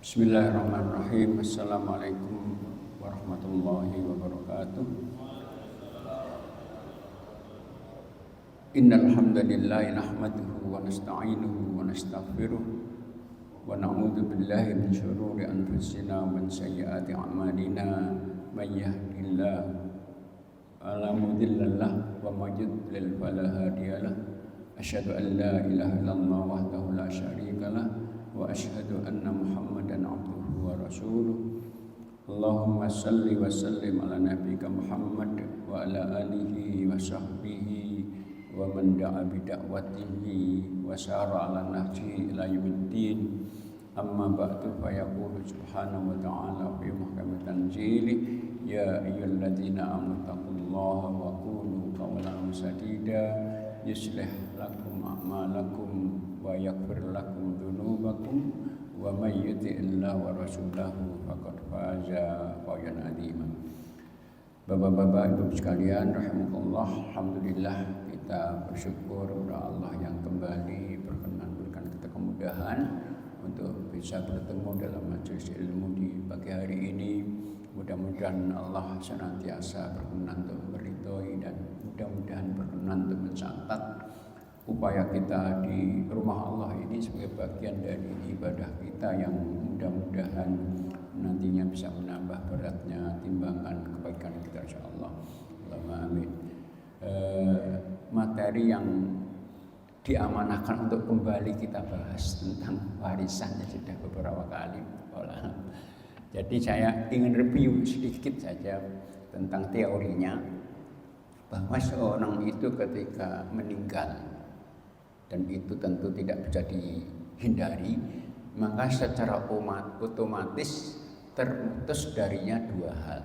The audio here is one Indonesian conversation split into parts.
Bismillahirrahmanirrahim. Assalamualaikum warahmatullahi wabarakatuh. Innal hamdalillah nahmaduhu wa nasta'inuhu wa nastaghfiruh wa na'udzu billahi min shururi anfusina wa min sayyiati a'malina. May yahdihillahu fala mudilla lahu wa may yudlil fala hadiyalah. Asyhadu an la ilaha illallah wahdahu la syarika lahu wa asyhadu anna Muhammadan abduhu wa rasuluh. Allahumma salli wa sallim ala nabiyyika Muhammad wa ala alihi wa sahbihi wa man da'a bi da'watihi wa sara ala nahji ila yaumiddin. Amma ba'du, fa yaqulu subhanahu wa ta'ala fi muhkamit tanzili, ya ayyuhalladzina amanu taqullaha wa qulu qawlan sadida yuslih lakum a'malakum wa yaghfir lakum dzunubakum wa may yuti'illaha wa rasulahu faqad faza fawzan 'azima. Bapak-bapak, Ibu sekalian rahimakumullah, alhamdulillah kita bersyukur kepada Allah yang kembali berkenan berikan kita kemudahan untuk bisa bertemu dalam majelis ilmu di pagi hari ini. Mudah-mudahan Allah senantiasa berkenan untuk meridhoi dan mudah-mudahan berkenan untuk mencatat upaya kita di rumah Allah ini sebagai bagian dari ibadah kita yang mudah-mudahan nantinya bisa menambah beratnya timbangan kebaikan kita insyaallah. Allahumma amin. Materi yang diamanahkan untuk kembali kita bahas tentang warisannya sudah beberapa kali. Jadi saya ingin review sedikit saja tentang teorinya, bahwa seorang itu ketika meninggal, dan itu tentu tidak bisa dihindari, maka secara otomatis terputus darinya dua hal.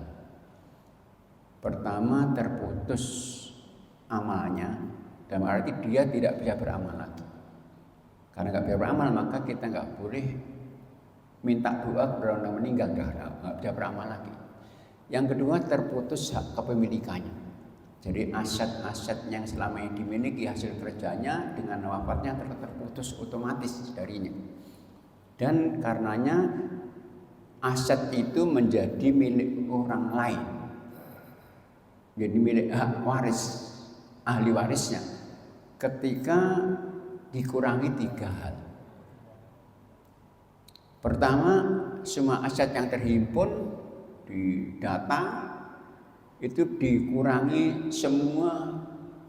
Pertama, terputus amalnya, dalam arti dia tidak bisa beramal lagi. Karena nggak bisa beramal, maka kita nggak boleh minta doa kepada orang meninggal, nggak bisa beramal lagi. Yang kedua, terputus hak kepemilikannya. Jadi aset-aset yang selama ini dimiliki hasil kerjanya dengan wafatnya terputus otomatis darinya. Dan karenanya aset itu menjadi milik orang lain, jadi milik waris, ahli warisnya, ketika dikurangi tiga hal. Pertama, semua aset yang terhimpun di data itu dikurangi semua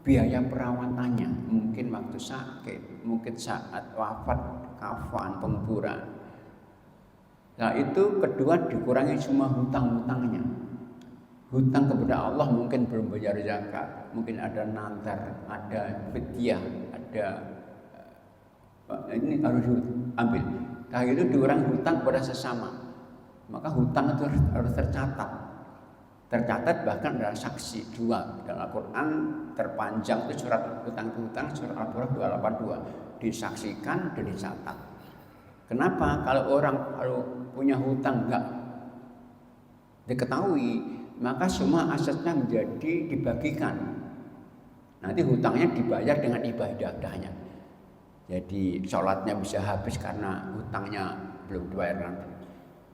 biaya perawatannya, mungkin waktu sakit, mungkin saat wafat, kafan, penguburan. Nah itu kedua, dikurangi semua hutang-hutangnya. Hutang kepada Allah, mungkin belum bayar zakat, mungkin ada nazar, ada fidyah, ada ini harus ambil. Nah itu dikurangi hutang kepada sesama. Maka hutang itu harus tercatat bahkan ada saksi dua. Dalam Al-Quran terpanjang itu surat hutang-hutang, surat Al-Baqarah 282, disaksikan dan dicatat. Kenapa? Kalau punya hutang enggak diketahui, maka semua asetnya menjadi dibagikan. Nanti hutangnya dibayar dengan ibadahnya. Jadi sholatnya bisa habis karena hutangnya belum dibayar nanti.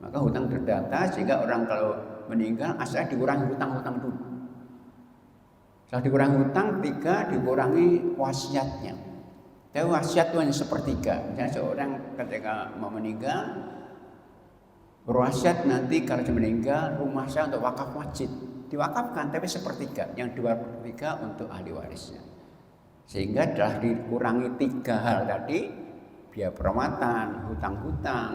Maka hutang terdata sehingga orang kalau meninggal asalnya dikurangi hutang-hutang dulu. Setelah dikurangi hutang, tiga dikurangi wasiatnya. Tapi wasiat itu hanya sepertiga. Misalnya seorang ketika mau meninggal berwasiat, nanti kalau dia meninggal rumah saya untuk wakaf masjid, diwakafkan tapi sepertiga, yang dua pertiga untuk ahli warisnya. Sehingga telah dikurangi tiga hal tadi, biaya perawatan, hutang-hutang,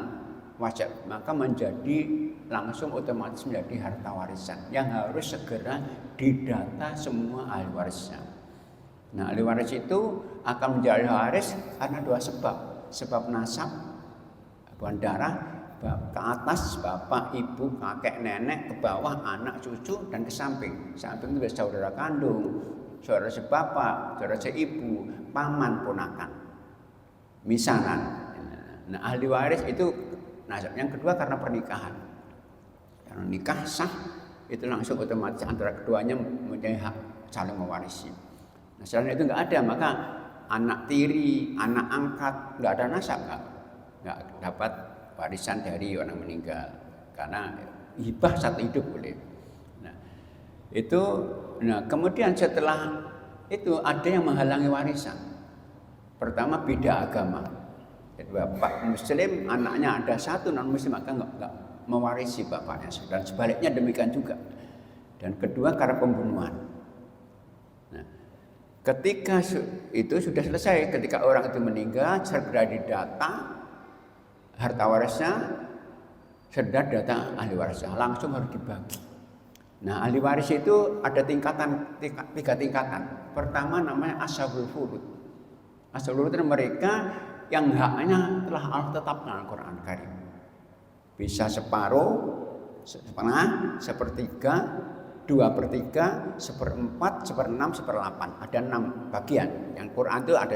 wajib, maka menjadi langsung otomatis menjadi harta warisan yang harus segera didata semua ahli warisnya. Nah, ahli waris itu akan menjadi waris karena dua sebab nasab, hubungan darah, ke atas bapak, ibu, kakek, nenek, ke bawah anak, cucu, dan ke samping. Samping itu bisa saudara kandung, saudara sebapak, saudara seibu, paman, ponakan, misanan. Nah, ahli waris itu nasab. Yang kedua karena pernikahan. Karena nikah sah, itu langsung otomatis antara keduanya mempunyai hak saling mewarisi. Nah, selain itu nggak ada, maka anak tiri, anak angkat, nggak ada nasab, nggak dapat warisan dari orang meninggal. Karena hibah satu hidup boleh. Nah, kemudian setelah itu ada yang menghalangi warisan. Pertama, beda agama. Jadi bapak muslim, anaknya ada satu non muslim, maka enggak mewarisi bapaknya. Dan sebaliknya demikian juga. Dan kedua, karena pembunuhan. Nah, ketika itu sudah selesai, ketika orang itu meninggal, segera didata harta warisnya, segera data ahli warisnya, langsung harus dibagi. Nah, ahli waris itu ada tiga tingkatan. Pertama namanya ashabul furud. Ashabul furud itu mereka yang haknya telah Allah tetapkan Al-Quran Karim. Bisa separuh, setengah, sepertiga, 2/3, 1/4, 1/6, 1/8. Ada 6 bagian. Yang Quran itu ada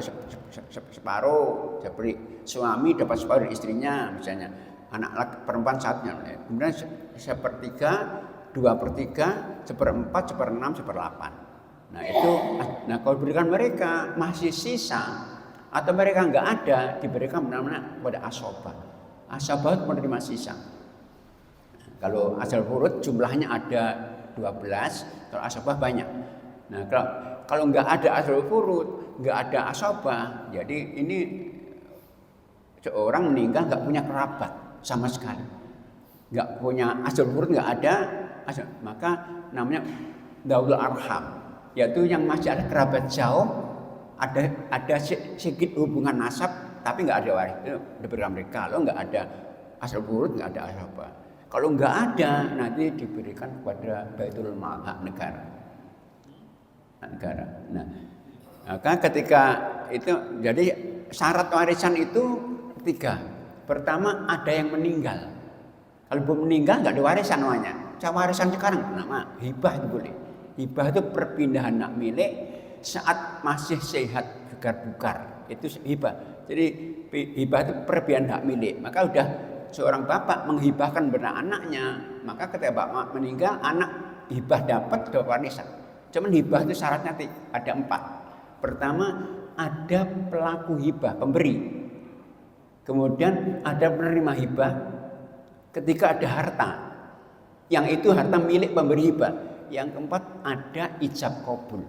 separuh, seperti suami dapat separuh dari istrinya, misalnya anak perempuan satunya. Kemudian 1/3, 2/3, 1/4, 1/6, 1/8. Nah itu, kalau diberikan mereka masih sisa atau mereka nggak ada, diberikan benar-benar pada asobah. Asobah itu menerima sisa. Kalau asal furud jumlahnya ada 12, kalau asobah banyak. Nah kalau nggak ada asal furud, nggak ada asobah, jadi ini seorang meninggal nggak punya kerabat sama sekali, nggak punya asal furud, nggak ada. Maka namanya daulul arham, yaitu yang masih ada kerabat jauh, ada sedikit hubungan nasab, tapi nggak ada waris, itu diberikan mereka. Kalau nggak ada asal furud, nggak ada asabah. Kalau nggak ada, nanti diberikan kepada Baitul Mal, hak negara. Nah, maka ketika itu, jadi syarat warisan itu 3. Pertama, ada yang meninggal. Kalau belum meninggal nggak ada warisan namanya. Warisan sekarang nama hibah itu boleh. Hibah itu perpindahan hak milik saat masih sehat bugar-bugar, itu hibah. Jadi hibah itu perpindahan hak milik. Maka udah seorang bapak menghibahkan benar anaknya, maka ketika bapak meninggal, anak hibah dapat warisan. Cuman hibah itu syaratnya ada 4. Pertama, ada pelaku hibah, pemberi. Kemudian ada penerima hibah. Ketika ada harta, yang itu harta milik pemberi hibah. Yang keempat, ada ijab kabul.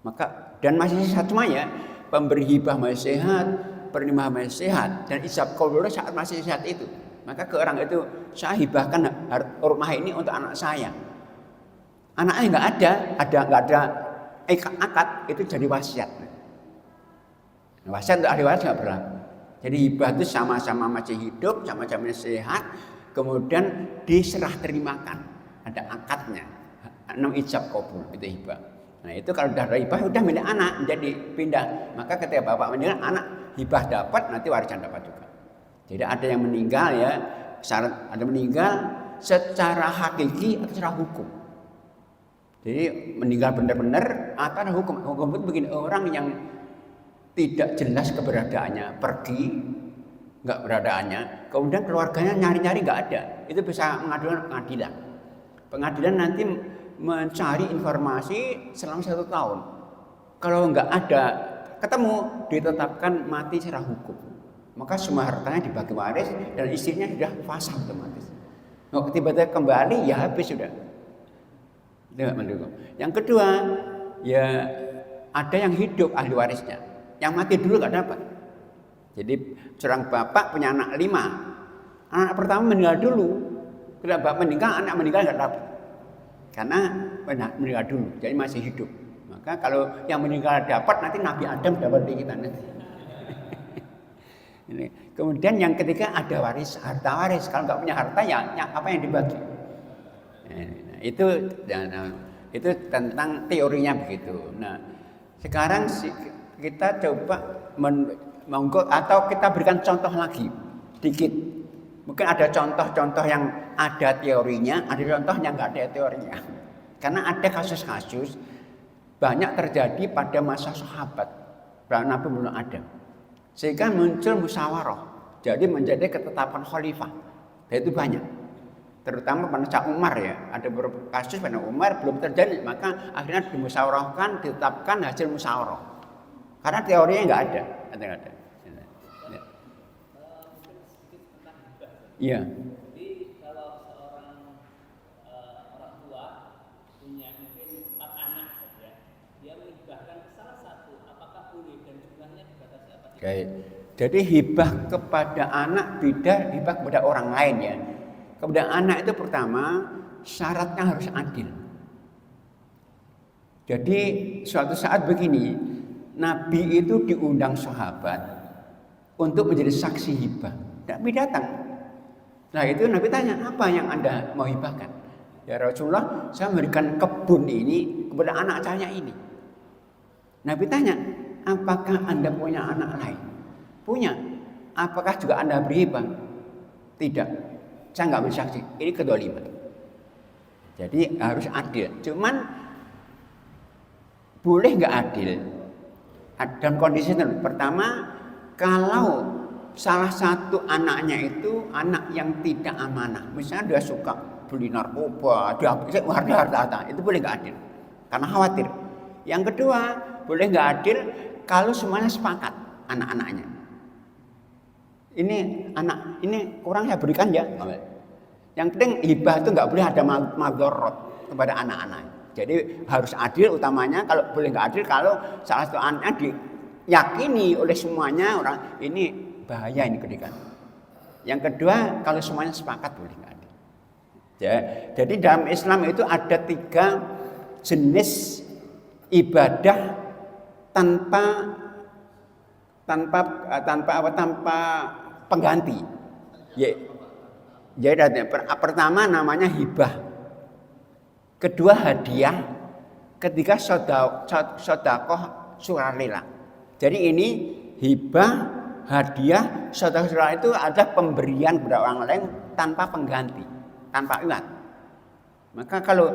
Maka dan masih sehat semuanya, pemberi hibah masih sehat, penerima masih sehat, dan ijab kabul saat masih sehat itu. Maka ke orang itu, saya hibahkan rumah ini untuk anak saya. Anaknya nggak ada akad, itu jadi wasiat. Wasiat untuk ahli waris nggak berlaku. Jadi hibah itu sama-sama masih hidup, sama-sama sehat, kemudian diserah terimakan, ada akadnya. 6 ijab kabul itu hibah. Nah itu kalau sudah ada hibah, sudah milik anak, jadi pindah. Maka ketika bapak meninggal, anak hibah dapat, nanti warisan dapat juga. Jadi ada yang meninggal ya, syarat ada meninggal secara hakiki atau secara hukum. Jadi meninggal benar-benar atau ada hukum. Hukum itu begini, orang yang tidak jelas keberadaannya, pergi nggak beradaannya, kemudian keluarganya nyari-nyari nggak ada, itu bisa mengadukan pengadilan. Pengadilan nanti mencari informasi selama 1 tahun. Kalau nggak ada ketemu, ditetapkan mati secara hukum. Maka semua hartanya dibagi waris dan istrinya sudah fasah otomatis. Kalau tiba-tiba kembali, ya habis sudah. Yang kedua, ya ada yang hidup ahli warisnya. Yang mati dulu nggak dapat. Jadi seorang bapak punya anak 5. Anak pertama meninggal dulu. Ketika bapak meninggal, anak meninggal nggak dapat. Karena meninggal dulu, jadi masih hidup. Maka kalau yang meninggal dapat, nanti Nabi Adam dapat di kita nanti. Kemudian yang ketiga ada waris, harta waris. Kalau nggak punya harta, ya apa yang dibagi? Itu tentang teorinya begitu. Nah, sekarang kita coba atau kita berikan contoh lagi sedikit. Mungkin ada contoh-contoh yang ada teorinya, ada contoh yang nggak ada teorinya. Karena ada kasus-kasus banyak terjadi pada masa sahabat, Nabi belum ada, sehingga muncul musyawarah. Jadi menjadi ketetapan khalifah. Dan itu banyak. Terutama pada Umar ya, ada beberapa kasus pada Umar belum terjadi, maka akhirnya dimusyawarahkan, ditetapkan hasil musyawarah. Karena teorinya nggak ada. Iya. Jadi kalau seorang orang tua punya mungkin 4 anak saja, dia menghibahkan ke salah satu, apakah boleh dan jumlahnya dibatasi apa tidak? Baik. Jadi hibah kepada anak beda hibah kepada orang lain ya. Kepada anak itu pertama syaratnya harus adil. Jadi suatu saat begini, Nabi itu diundang sahabat untuk menjadi saksi hibah. Nabi datang. Nah itu Nabi tanya, apa yang Anda mau hibahkan? Ya Rasulullah, saya memberikan kebun ini kepada anak saya ini. Nabi tanya, apakah Anda punya anak lain? Punya. Apakah juga Anda berhibah? Tidak. Saya nggak bersaksi. Ini kedzaliman. Jadi harus adil. Cuman boleh nggak adil? Dalam kondisi tertentu. Pertama, kalau salah satu anaknya itu anak yang tidak amanah, misalnya dia suka beli narkoba, dia harta, itu boleh nggak adil? Karena khawatir. Yang kedua, boleh nggak adil kalau semuanya sepakat anak-anaknya. Ini anak, ini kurang saya berikan ya. Yang penting hibah itu nggak boleh ada madharat kepada anak-anak. Jadi harus adil utamanya. Kalau boleh nggak adil kalau salah satu anaknya diyakini oleh semuanya orang ini bahaya ini kedekan. Yang kedua, kalau semuanya sepakat boleh nggak adil. Ya, jadi dalam Islam itu ada 3 jenis ibadah tanpa pengganti. Jadi pertama namanya hibah, kedua hadiah, ketiga sedekah sukarela. Jadi ini hibah, hadiah, sedekah sukarela itu adalah pemberian kepada orang lain tanpa pengganti, tanpa iwat. Maka kalau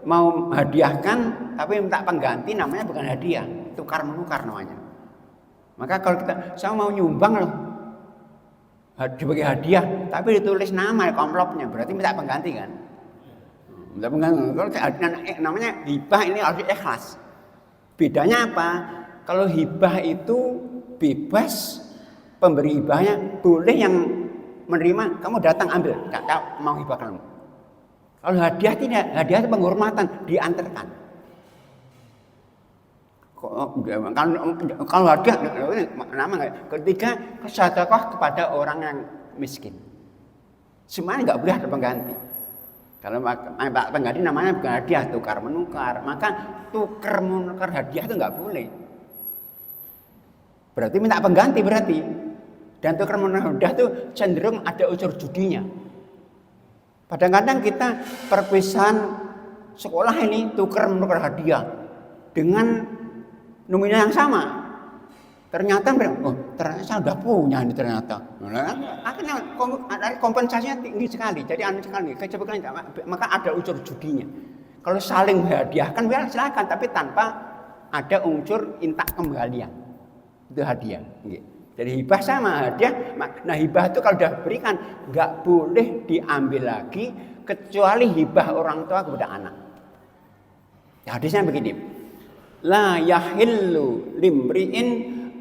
mau hadiahkan tapi minta pengganti namanya bukan hadiah, tukar menukar namanya. Maka kalau saya mau nyumbang loh, sebagai hadiah, tapi ditulis nama amplopnya, berarti minta pengganti kan? Minta pengganti. Kalau namanya hibah ini harus ikhlas. Bedanya apa? Kalau hibah itu bebas, pemberi hibahnya boleh yang menerima, kamu datang ambil, tak mau hibah kamu. Kalau hadiah tidak, hadiah itu penghormatan, diantarkan. Kalau hadiah, nama nggak? Ketiga, sedekah kepada orang yang miskin. Semuanya nggak boleh ada pengganti. Kalau pengganti namanya bukan hadiah, tukar menukar. Maka tukar menukar hadiah itu nggak boleh. Berarti minta pengganti berarti. Dan tukar menukar hadiah itu cenderung ada unsur judinya. Kadang-kadang kita perpisahan sekolah ini tukar menukar hadiah dengan nominal yang sama. Ternyata ternyata saya sudah punya ini ternyata. Akhirnya kompensasinya tinggi sekali. Jadi aneh sekali. Maka ada unsur judinya. Kalau saling menghadiahkan, ya silakan, tapi tanpa ada unsur minta kembalian. Itu hadiah. Jadi hibah sama hadiah. Nah hibah itu kalau sudah berikan nggak boleh diambil lagi kecuali hibah orang tua kepada anak. Ya, hadisnya begini. La yahillu limri'in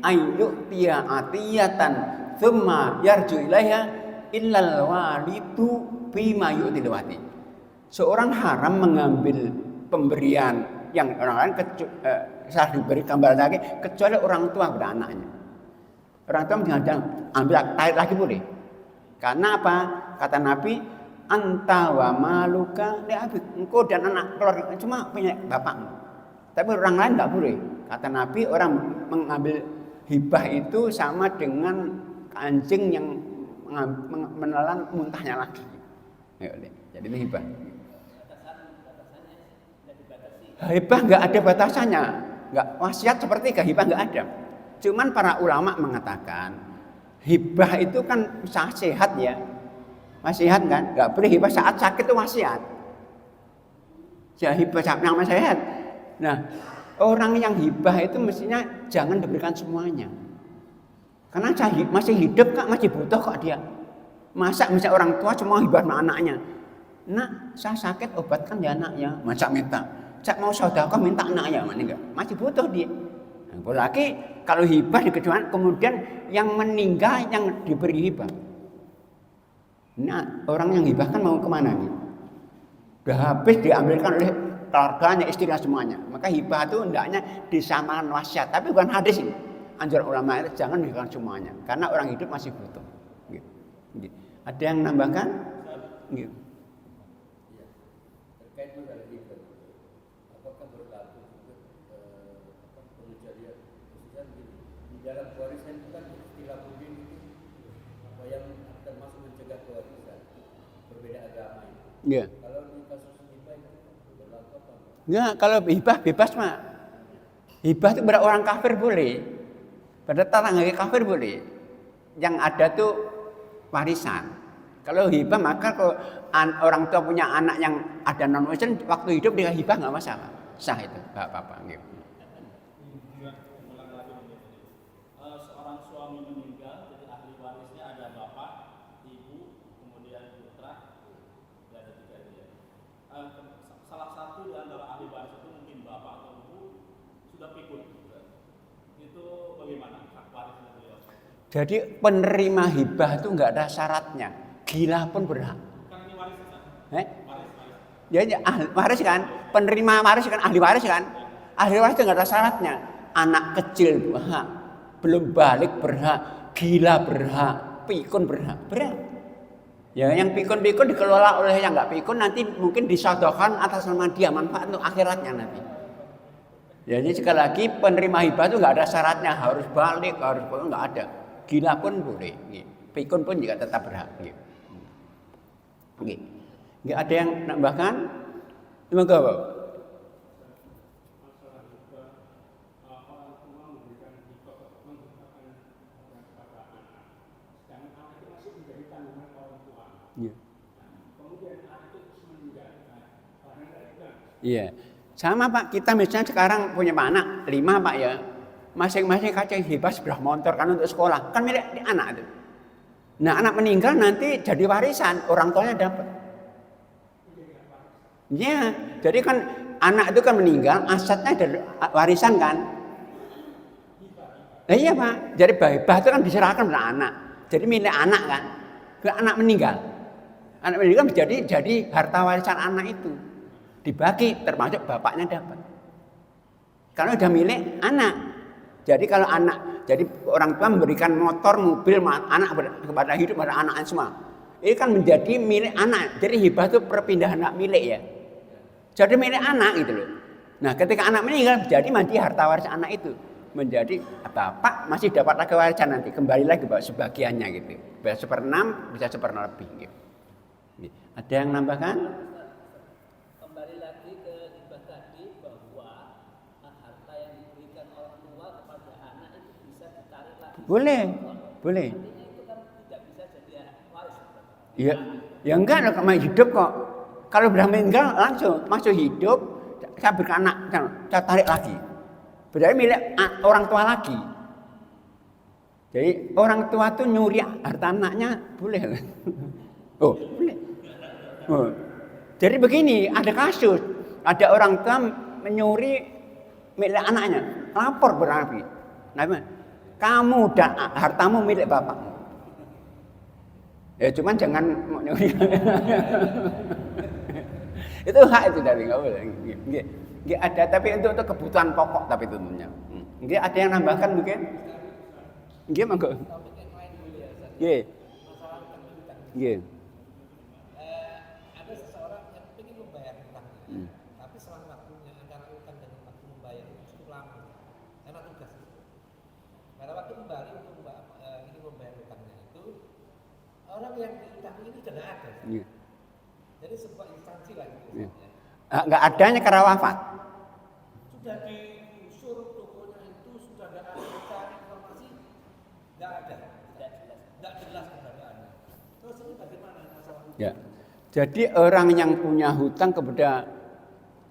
ayyu'tiya atiyatan thumma yarju ilaiha illal walidu bima yu'til wati. Seorang haram mengambil pemberian yang orang lain salah diberi kembali lagi kecuali orang tua kepada anaknya. Orang tua jangan ambil tarik lagi boleh. Karena apa? Kata Nabi, anta wa maluka li abik. Engkau dan anak keluarga cuma punya bapakmu. Tapi orang lain tidak boleh. Kata Nabi, orang mengambil hibah itu sama dengan anjing yang menelan muntahnya lagi. Jadi itu hibah. Hibah nggak ada batasannya. Nggak wasiat seperti hibah nggak ada. Cuman para ulama mengatakan hibah itu kan saat sehat ya. Masih sehat kan? Nggak boleh hibah saat sakit itu wasiat. Hibah saat yang masih sehat. Nah, orang yang hibah itu mestinya jangan diberikan semuanya. Karena masih hidup kok, masih butuh kok dia. Masa misalnya orang tua semua hibah sama anaknya. Nak, saya sakit obatkan ya anaknya. Masa minta. Saya mau sedekah minta anaknya, mana enggak? Masih butuh dia. Nah, apalagi kalau hibah dikecualikan kemudian yang meninggal yang diberi hibah. Nah, orang yang hibah kan mau kemana nih? Udah habis diambilkan oleh keluarganya, istrinya semuanya. Maka hibah itu hendaknya disamakan wasiat, tapi bukan hadis ini. Anjuran ulama itu jangan diberikan semuanya, karena orang hidup masih butuh. Gitu. Gitu. Ada yang menambahkan? Gitu. Ya, terkait masalah hibah, apakah berlaku pengecualian? Maksudnya begini, di dalam warisan itu kan istilah budin itu apa yang termasuk mencegah kewarisan berbeda agama itu. Ya. Kalau di kasus hibah itu berlaku apa? Enggak, kalau hibah bebas mah. Hibah itu pada orang kafir boleh. Pada tetangga kafir boleh. Yang ada tuh warisan. Kalau hibah maka kalau orang tua punya anak yang ada non muslim waktu hidup dia hibah nggak masalah. Sah itu, nggak apa-apa. Gitu. Seorang suami meninggal, jadi ahli warisnya ada bapak, ibu, kemudian putra, dan ada 3 dia. Salah satu di antara ahli waris itu mungkin bapak atau ibu sudah pikun. Itu bagaimana hak warisnya beliau? Jadi penerima hibah itu nggak ada syaratnya. Gila pun berhak. Kan ini waris kan? Waris. Ya, ahli waris kan, penerima waris kan, ahli waris kan. Ahli waris itu nggak ada syaratnya. Anak kecil berhak, belum balik berhak, gila berhak, pikun berhak. Ya, yang pikun-pikun dikelola oleh yang nggak pikun nanti mungkin disodokan atas nama dia manfaat untuk akhiratnya nanti. Jadi sekali lagi penerima hibah itu nggak ada syaratnya harus balik, harus nggak ada. Gila pun boleh, pikun pun juga tetap berhak. Nggak ada yang nambahkan? Semoga Pak. Iya, sama Pak. Kita misalnya sekarang punya anak 5 Pak ya. Masing-masing kaca hibah sebelah motor kan untuk sekolah, kan milik anak itu. Nah, anak meninggal nanti jadi warisan, orang tuanya dapat. Ya, jadi kan anak itu kan meninggal, asetnya dari warisan kan. Nah, iya Pak, jadi hibah itu kan diserahkan pada anak, jadi milik anak kan. Ke anak meninggal jadi harta warisan anak itu dibagi, termasuk bapaknya dapat. Karena udah milik anak. Jadi kalau jadi orang tua memberikan motor, mobil, anak kepada hidup pada anak semua. Ini kan menjadi milik anak. Jadi hibah itu perpindahan hak milik ya. Jadi milik anak gitu loh. Nah, ketika anak meninggal jadi harta warisan anak itu menjadi bapak masih dapat lagi warisan nanti kembali lagi sebagiannya gitu. Bisa 1/6, bisa 1/6 lebih. Gitu. Ada yang nambahkan? Kembali lagi ke hibah tadi bahwa harta yang diberikan orang tua kepada anak itu bisa ditarik lagi. Boleh. Artinya itu kan tidak bisa jadi waris. Iya, ya enggak loh, kalau hidup kok. Kalau sudah meninggal langsung masuk hidup, saya berikan anak, saya tarik lagi. Berarti milik orang tua lagi. Jadi orang tua tuh nyuri harta anaknya boleh. Oh, boleh. Oh. Jadi begini, ada kasus, ada orang tua menyuri milik anaknya, lapor bernabi. Nabi, kamu dan hartamu milik bapakmu. Ya cuman jangan nyuri. Itu hak itu dari nggak boleh. Nggak ada, tapi untuk kebutuhan pokok tapi tentunya. Nggak ada yang nambahkan mungkin? Nggak monggo. Nggak. Nggak. Ada seseorang yang ingin membayar hutangnya, tapi selang waktunya antara hutang dan waktu membayar itu cukup lama karena tugas. Pada waktu kembali untuk ingin membayar hutangnya itu orang yang diutangi ini sudah tidak ada. Jadi sebuah instansi lagi. Nggak adanya karena wafat. Sudah digusur tokonya itu sudah tidak ada mencari informasi, nggak ada, tidak jelas keberadaannya. Terus ini bagaimana masalah? Ya. Jadi orang yang punya hutang kepada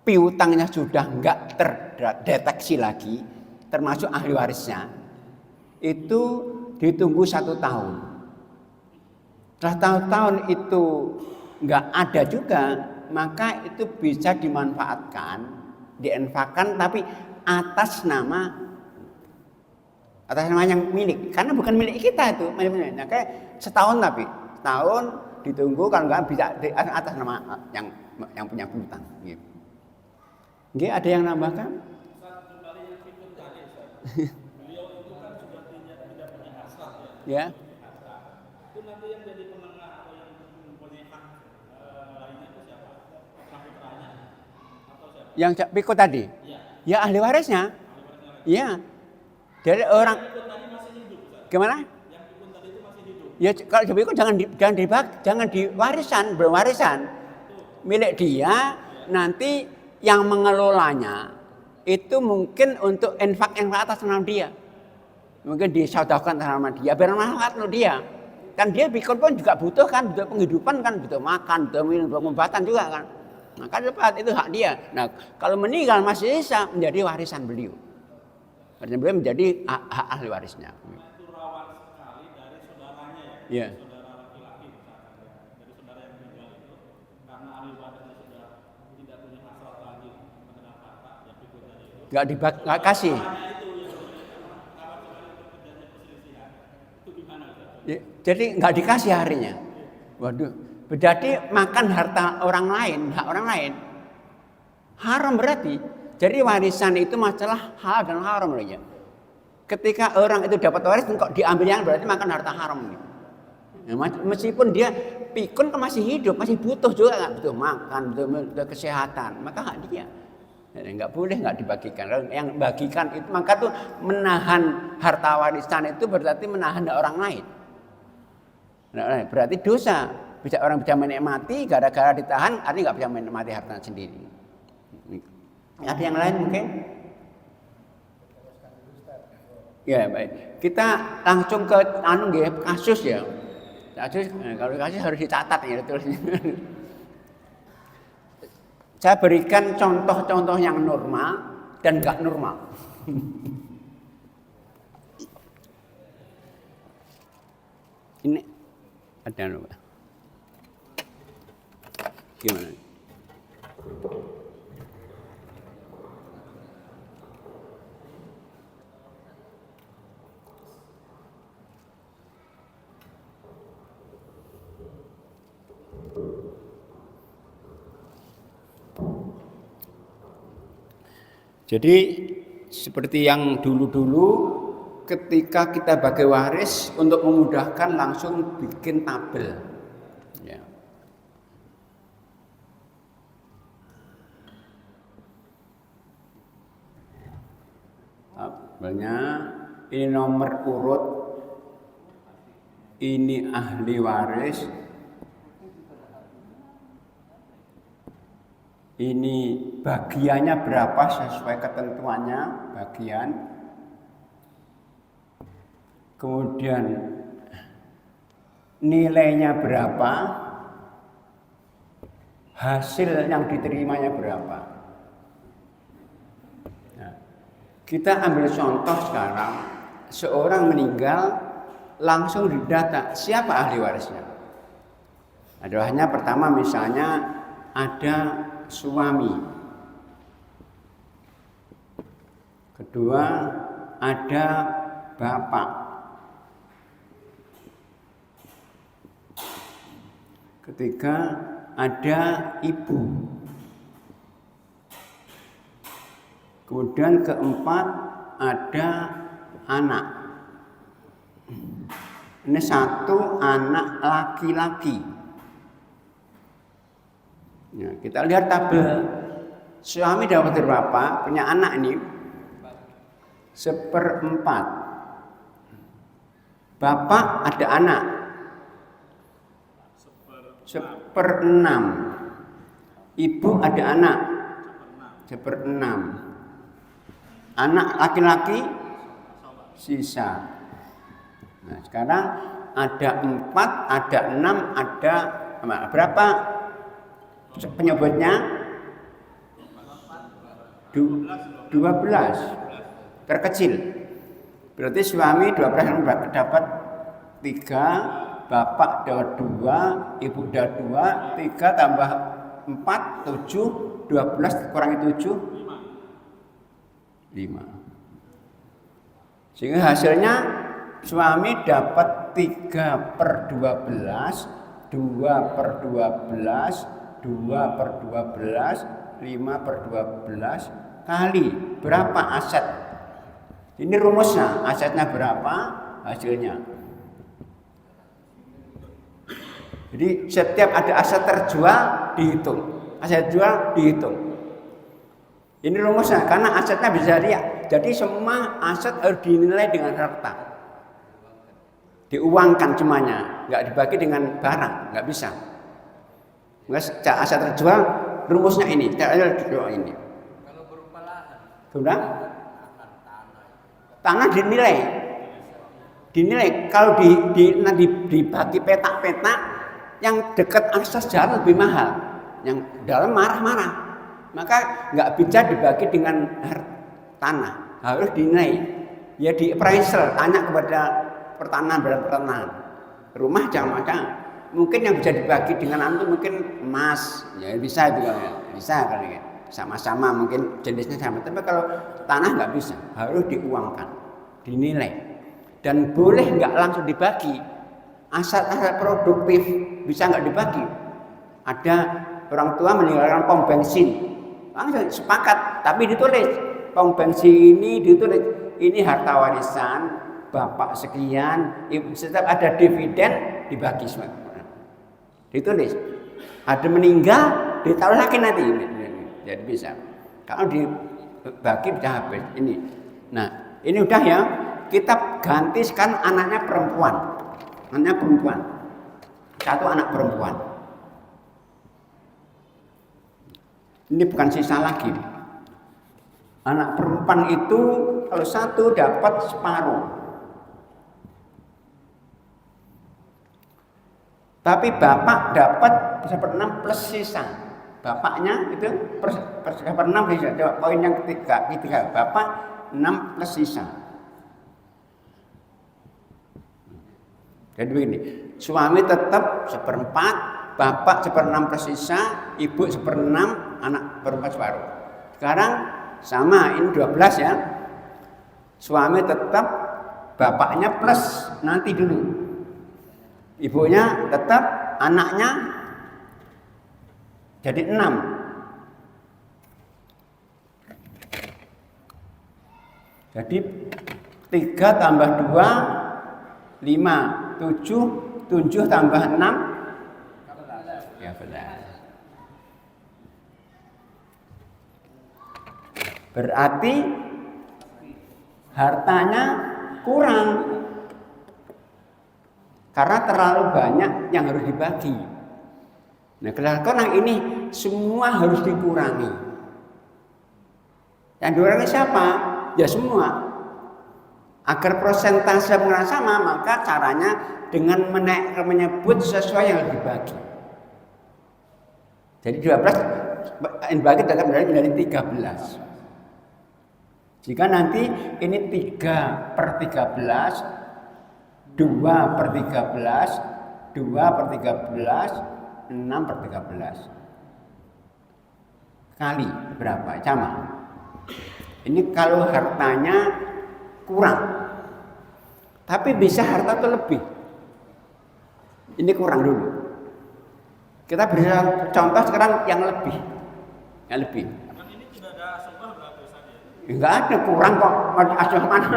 piutangnya sudah nggak terdeteksi lagi, termasuk ahli warisnya, itu ditunggu 1 tahun. Setelah tahun itu nggak ada juga, maka itu bisa dimanfaatkan, diinfakkan, tapi atas nama yang milik, karena bukan milik kita itu. Nah, kayak setahun tapi setahun ditunggu, kalau enggak bisa di atas nama yang punya hutang. Gitu. Nggih, ada yang nambahkan? Ustaz, kembali yang pikun tadi, Ustaz. Beliau itu kan sudah tidak punya hasrat Ya. ya. Itu nanti yang jadi penengah atau yang mempunyai hak lainnya itu siapa? Apakah putranya atau siapa? Yang pikun tadi? Iya. Ya ahli warisnya. Iya. Dari orang Pikun tadi masih hidup, Ustaz. gimana? Yang pikun tadi itu masih hidup. Ya kalau pikun jangan diwarisan, berwarisan. Milik dia, nanti yang mengelolanya itu mungkin untuk infak atas nama dia. Mungkin disodorkan atas nama dia, biar manfaat untuk dia. Kan dia pikun pun juga butuh kan, butuh penghidupan kan, butuh makan, butuh minum, butuh pengobatan juga kan. Maka dapat itu hak dia. Nah, kalau meninggal masih bisa menjadi warisan beliau. Warisan beliau menjadi hak ahli warisnya. Itu rawan sekali dari saudaranya ya. Iya. Saudara laki-laki misalkan ya. Dari saudara yang meninggal itu karena ahli warisnya sudah tidak punya hasrat lagi terhadap harta yang pikun tadi itu. Nggak kasih. Hanya itu yang kawan sekali untuk terjadi perselisihan. Itu gimana Ustaz? Ya, jadi nggak dikasih harinya. Waduh, berarti makan harta orang lain, hak orang lain. Haram berarti. Jadi warisan itu masalah halal dan haram loh ya. Ketika orang itu dapat warisan kok diambilnya berarti makan harta haram. Ya, meskipun dia pikun kan masih hidup, masih butuh juga nggak, butuh makan, butuh kesehatan, maka hak dia. Ya, nggak boleh nggak dibagikan. Yang bagikan itu maka tuh menahan harta warisan itu berarti menahan orang lain. Nah, berarti dosa. Orang bisa menikmati gara-gara ditahan, artinya nggak bisa menikmati harta sendiri. Ada yang lain mungkin? Ya baik. Kita langsung ke kasus ya. Kasus, kalau kasus harus dicatat ya tulisnya. Saya berikan contoh-contoh yang normal dan nggak normal. Ini ada lupa. Gimana? Jadi seperti yang dulu-dulu ketika kita bagi waris untuk memudahkan langsung bikin tabel. Ya. Tabelnya ini nomor urut, ini ahli waris, ini bagiannya berapa sesuai ketentuannya bagian, kemudian nilainya berapa, hasil yang diterimanya berapa. Nah, kita ambil contoh sekarang, seorang meninggal langsung didata siapa ahli warisnya. Adalah pertama misalnya ada suami, kedua ada bapak, ketiga ada ibu, kemudian keempat ada anak. Ini satu anak laki-laki. Ya, kita lihat tabel. Suami dapat berapa? Punya anak ini 1/4. Bapak ada anak 1/6. Ibu ada anak 1/6. Anak laki-laki sisa. Nah, sekarang ada 4, ada 6, ada berapa? Penyebutnya 12 terkecil. Berarti suami 12 dapat 3, bapak dapat 2, ibu dapat 2, 3 tambah 4, 7, 12 kurangi 7, 5. Sehingga hasilnya suami dapat 3/12, 2/12, 2/12, 5/12 kali berapa aset. Ini rumusnya, asetnya berapa, hasilnya. Jadi setiap ada aset terjual dihitung, aset jual dihitung. Ini rumusnya, karena asetnya bisa lihat. Jadi semua aset harus dinilai dengan harta, diuangkan semuanya, nggak dibagi dengan barang, nggak bisa. Aset terjual rumusnya ini, cara terjual ini. Kalau berupa lahan, Sudah? Tanah dinilai. Kalau dibagi petak-petak, yang dekat akses jalan lebih mahal, yang dalam marah-marah. Maka nggak bisa dibagi dengan tanah, harus dinilai. Ya di appraisal, tanya kepada pertanahan. Rumah jangan macam. Mungkin yang bisa dibagi dengan itu mungkin emas, ya bisa juga, ya. Bisa kali ya. Sama-sama mungkin jenisnya sama. Tapi kalau tanah nggak bisa, harus diuangkan, dinilai. Dan boleh nggak langsung dibagi. Aset-aset produktif bisa nggak dibagi. Ada orang tua meninggalkan pom bensin, langsung sepakat, tapi ditulis pom bensin ini ditulis ini harta warisan bapak sekian, setiap ada dividen dibagi semua. Ditulis. Ada meninggal ditaruh lagi nanti. Jadi bisa. Kalau dibagi bisa habis ini. Nah, ini udah ya. Kita ganti sekarang anaknya perempuan. Anaknya perempuan. Satu anak perempuan. Ini bukan sisa lagi. Anak perempuan itu kalau satu dapat separuh. Tapi bapak dapat 1/6 plus sisa. Bapaknya itu per 1/6 sisa. Coba poin yang ketiga. Bapak 6 plus sisa. Jadi begini, suami tetap 1/4, bapak 1/6 plus sisa, ibu 1/6, anak perempuan separuh. Sekarang sama, ini 12 ya. Suami tetap, bapaknya plus nanti dulu. Ibunya tetap, anaknya jadi 6. Jadi 3 tambah 2, 5. 7 tambah 6 11. Berarti hartanya kurang karena terlalu banyak yang harus dibagi. Nah, karena ini semua harus dikurangi. Yang dikurangi siapa? Ya semua. Agar persentase sama, maka caranya dengan menyebut sesuai yang harus dibagi. Jadi 12 dibagi menjadi 13. Jika nanti ini 3/13, 2/13, 2/13, 6/13 kali berapa? Sama. Ini kalau hartanya kurang, tapi bisa harta itu lebih. Ini kurang dulu. Kita beri contoh sekarang yang lebih. Kan ini tidak ada sumpah berarti saja. Enggak ada, kurang kok. Ajak mana?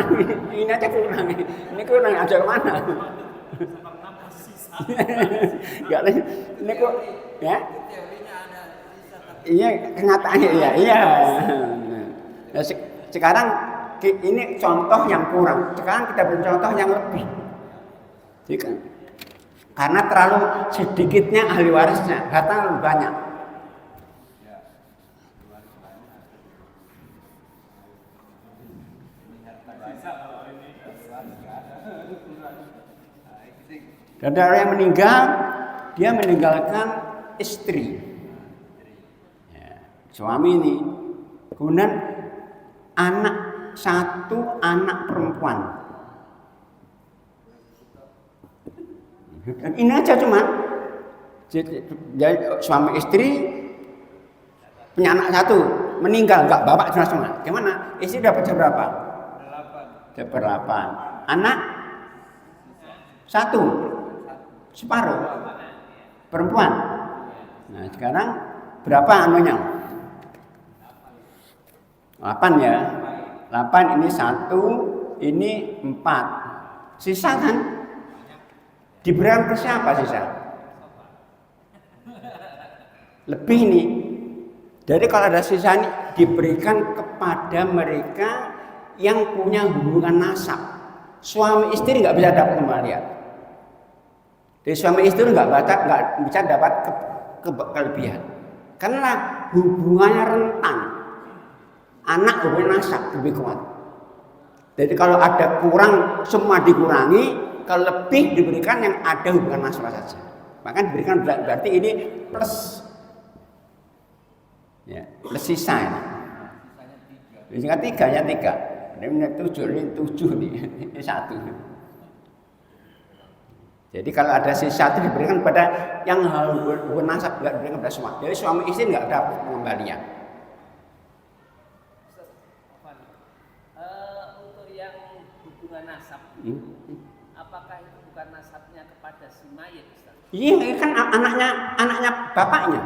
Ini aja kurang. Ini kurang ajak mana? Enggak ada. Ini kok ya? teorinya ada sisa tapi Iya, kenyataannya iya. Nah, sekarang ini contoh yang kurang. Sekarang kita beri contoh yang lebih. Jadi, karena terlalu sedikitnya ahli warisnya, harta lebih banyak. Dan ada orang yang meninggal, dia meninggalkan istri, ya, suami ini, kemudian satu anak perempuan. Dan ini aja cuman jadi suami istri punya anak satu, meninggal nggak bapak semua. Gimana? Istri dapat berapa? 8. Anak satu, separuh. perempuan. Nah sekarang berapa anunya? 8 ya. 8 ini 1, ini 4. Sisa kan? Diberikan ke siapa sisa? Lebih nih. Jadi kalau ada sisa ini diberikan kepada mereka yang punya hubungan nasab. Suami istri nggak bisa dapat kembalian. Jadi suami istri nggak bisa dapat kelebihan. Karena hubungannya rentan. Anak hubungan nasab lebih kuat. Jadi kalau ada kurang semua dikurangi, kalau lebih diberikan yang ada hubungan nasab saja. Maka diberikan berarti ini plus, ya, plus sisa ini. Sisa 3 ya 3. Ini 7 nih, ini 1. Jadi kalau ada sisa itu diberikan pada yang hubungan nasab, nggak diberikan pada semua. Jadi suami istri nggak dapat pengembalian. Nasab, apakah itu bukan nasabnya kepada si mayit? Iya kan anaknya bapaknya.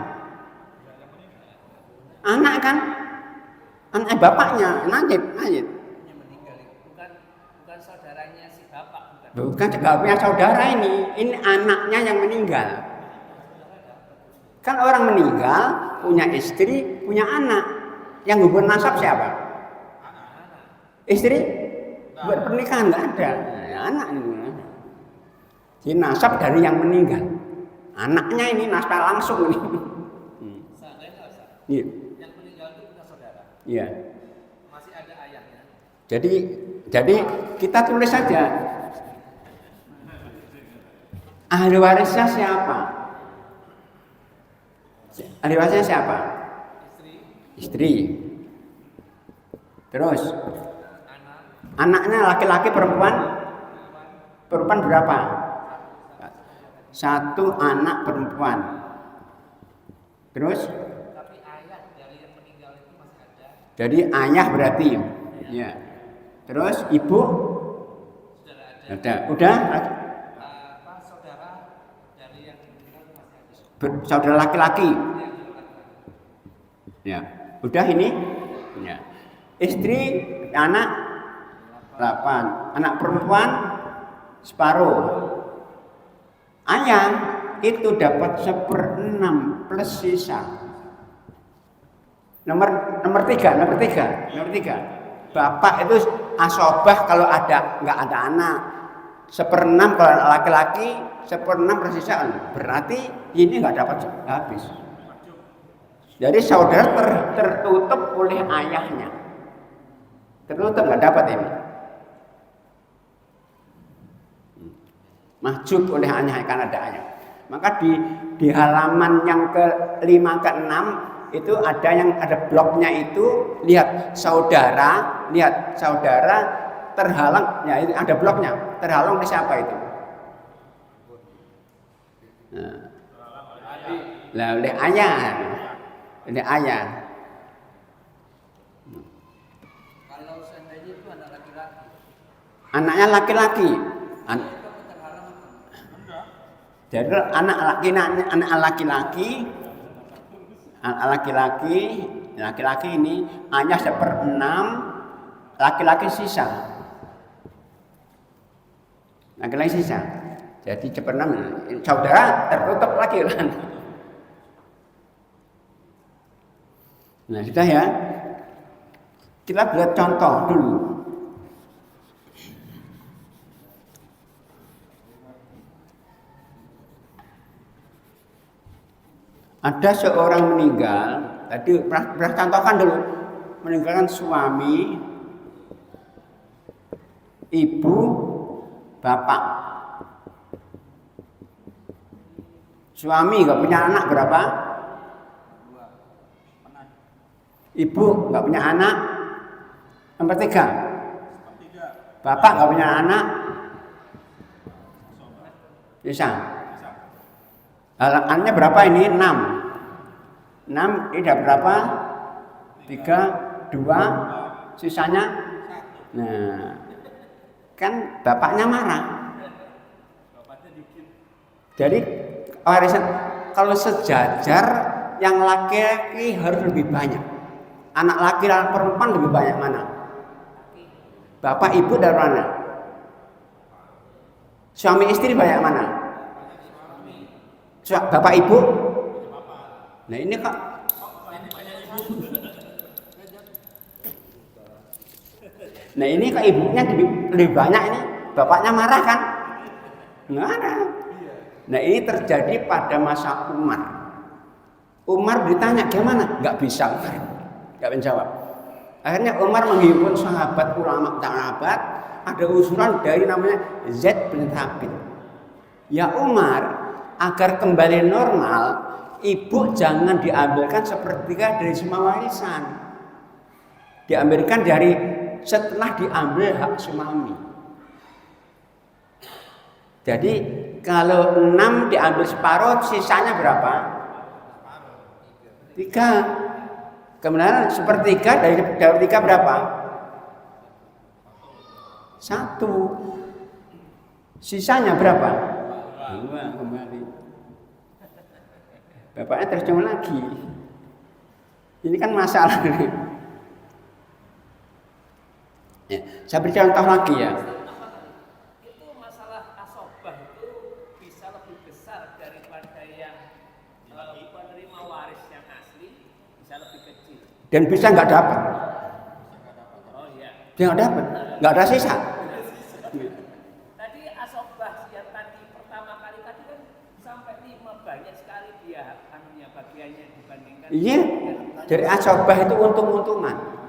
Anak kan anak bapaknya, mayit. Bukan saudaranya si bapak, bukan nggak punya saudara ini anaknya yang meninggal. Kan orang meninggal punya istri, punya anak. Yang hubungan nasab siapa? Istri? Buat pernikahan nggak ada, anak ini. Jadi nasab dari yang meninggal. Anaknya ini nasab langsung ini. Iya. Yang meninggal itu punya saudara. Iya. Masih ada ayahnya. Jadi kita tulis saja. Ahli warisnya siapa? Ahli warisnya siapa? Istri. Terus anaknya laki-laki perempuan? Perempuan berapa? 1 anak perempuan. Terus? Tapi ayah dari yang meninggal itu masih ada. Jadi ayah berarti. Ya. Terus ibu? Sudah Ada. Udah? Saudara dari yang meninggal itu masih ada. Saudara laki-laki. Ya. Udah ini? Ya. Istri, anak 8, anak perempuan separuh. Ayah itu dapat 1/6 plus sisa. Nomor 3. Bapak itu asobah kalau nggak ada anak. 1/6 kalau laki-laki, 1/6 plus sisa. Berarti ini nggak dapat habis. Jadi saudara tertutup oleh ayahnya. Tertutup nggak dapat ini. Mahjub oleh ayah karena ada ayah. Maka di halaman yang ke-5 ke-6 itu ada bloknya itu lihat saudara terhalang, ya itu ada bloknya. Terhalang oleh siapa itu? Nah, oleh ayah. Oleh ayah. Kalau seandainya itu anak laki-laki. Anaknya laki-laki. Jadi anak laki-laki ini ayah 1/6, laki-laki sisa. Laki-laki sisa. Jadi 1/6 saudara tertutup lagi kan. Nah sudah ya. Kita buat contoh dulu. Ada seorang meninggal, tadi pernah contohkan dulu, meninggalkan suami, ibu, bapak. Suami nggak punya anak berapa? 2. Ibu nggak punya anak. Nomor 3. Bapak nggak punya anak. Bisa. Anaknya berapa ini? 6. 6 ini berapa? 3, 2, sisanya? Nah, kan bapaknya marah. Jadi warisan kalau sejajar yang laki-laki harus lebih banyak. Anak laki dan perempuan lebih banyak mana? Bapak ibu dari mana? Suami istri banyak mana? Bapak ibu? Nah ini kok. Nah ini kok ibunya lebih banyak ini. Bapaknya marah kan? Marah. Nah ini terjadi pada masa Umar. Umar ditanya gimana? Nggak bisa, nggak menjawab. Akhirnya Umar menghimpun sahabat ulama sahabat, ada usulan dari namanya Zaid bin Thabit. Ya Umar, agar kembali normal, ibu jangan diambilkan sepertiga dari semua warisan. Diambilkan dari setelah diambil hak suami. Jadi kalau 6 diambil separuh, sisanya berapa? 3. Kemudian sepertiga dari 3 berapa? 1. Sisanya berapa? 2 kembali. Bapaknya terjun lagi. Ini kan masalah. Ya, saya beri contoh lagi ya. Itu masalah asobah itu bisa lebih besar daripada yang penerima waris yang asli, bisa lebih kecil. Dan bisa nggak dapat. Oh iya. Dia nggak dapat, nggak ada sisa. Tadi asobah yang tadi pertama kali tadi kan sampai 5 banyak sekali dia anunya bagiannya dibandingkan. Iya. Dari asobah itu untung-untungan.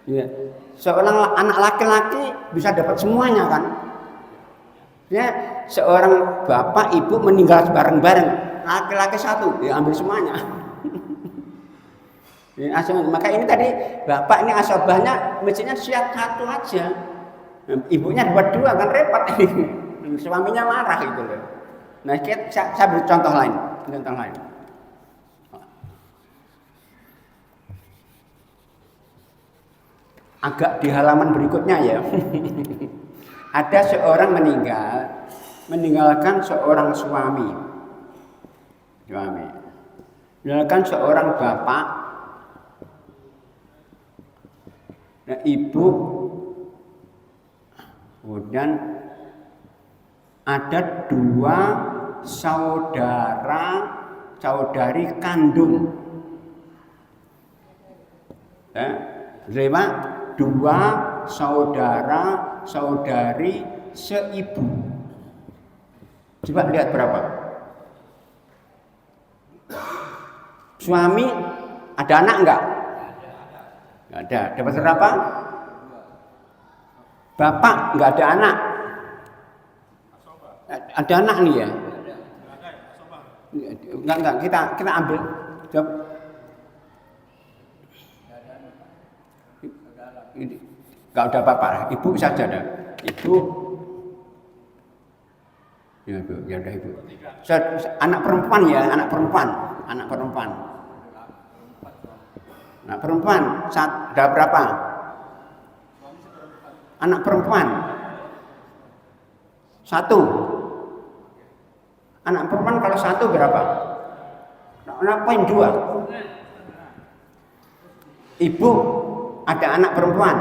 Ya. Seorang anak laki-laki bisa dapat semuanya kan. Ya, seorang bapak ibu meninggal bareng-bareng, laki-laki 1 diambil semuanya. Ya, maka ini tadi bapak ini asobahnya mestinya siap 1 aja. Ibunya dapat 2 kan repot ini. Suaminya marah gitu loh. Nah, saya beri contoh lain. Agak di halaman berikutnya ya. Ada seorang meninggalkan seorang suami. Meninggalkan seorang bapak, nah, ibu, kemudian ada 2 saudari kandung. Lima 2 saudari seibu. Coba lihat berapa. Suami ada anak enggak? Enggak ada. Dapat berapa? Bapak enggak ada anak. Ada anak nih ya? Enggak. Kita ambil. Enggak ada apa-apa, ibu saja ada. Ibu, ya Bu, ya udah ibu. Anak perempuan ya, anak perempuan. Anak perempuan, ada berapa? Anak perempuan 1. Anak perempuan kalau 1 berapa? 0,2. Ibu ada anak perempuan.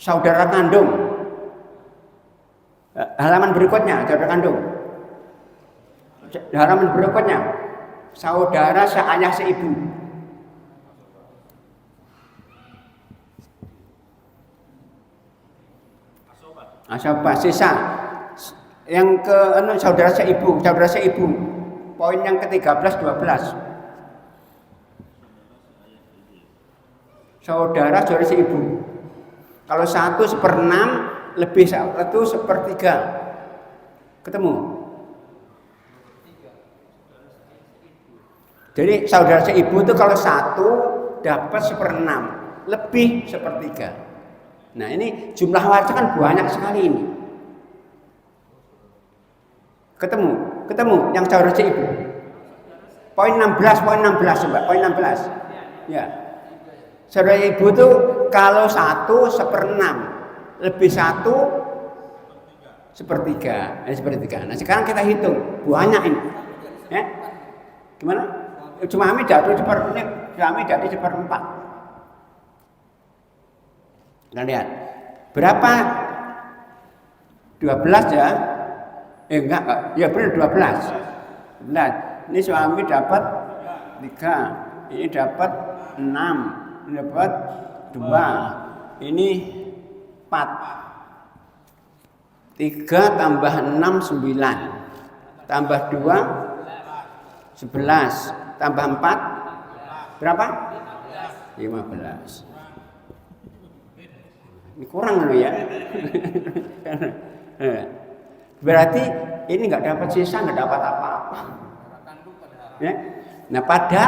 Saudara kandung. Halaman berikutnya, saudara kandung. Halaman berikutnya, saudara seayah seibu. Asobah sisa. Yang ke saudara seibu. Poin yang ke-13 12. Saudara seibu. Kalau 1/6 lebih 1/3. Ketemu. Jadi saudara seibu itu kalau 1 dapat 1/6, lebih 1/3. Nah ini jumlah warisan kan banyak sekali ini. Ketemu yang saudara seibu. Poin 16 coba, poin 16. Ya. Saudara ibu itu kalau 1/6 lebih 1 sepertiga. Nah sekarang kita hitung buahnya ini. Ya? Gimana? Suami jatuh seperempat. Kita lihat berapa? 12 ya? Enggak. Ya benar 12. Nah, ini suami dapat 3, ini dapat 6, ini dapat 2, ini 4. 3 tambah 6 9, tambah 2 11, tambah 4 berapa? 15. Ini kurang loh ya. Berarti ini nggak dapat sisa, nggak dapat apa-apa. Ya? Nah pada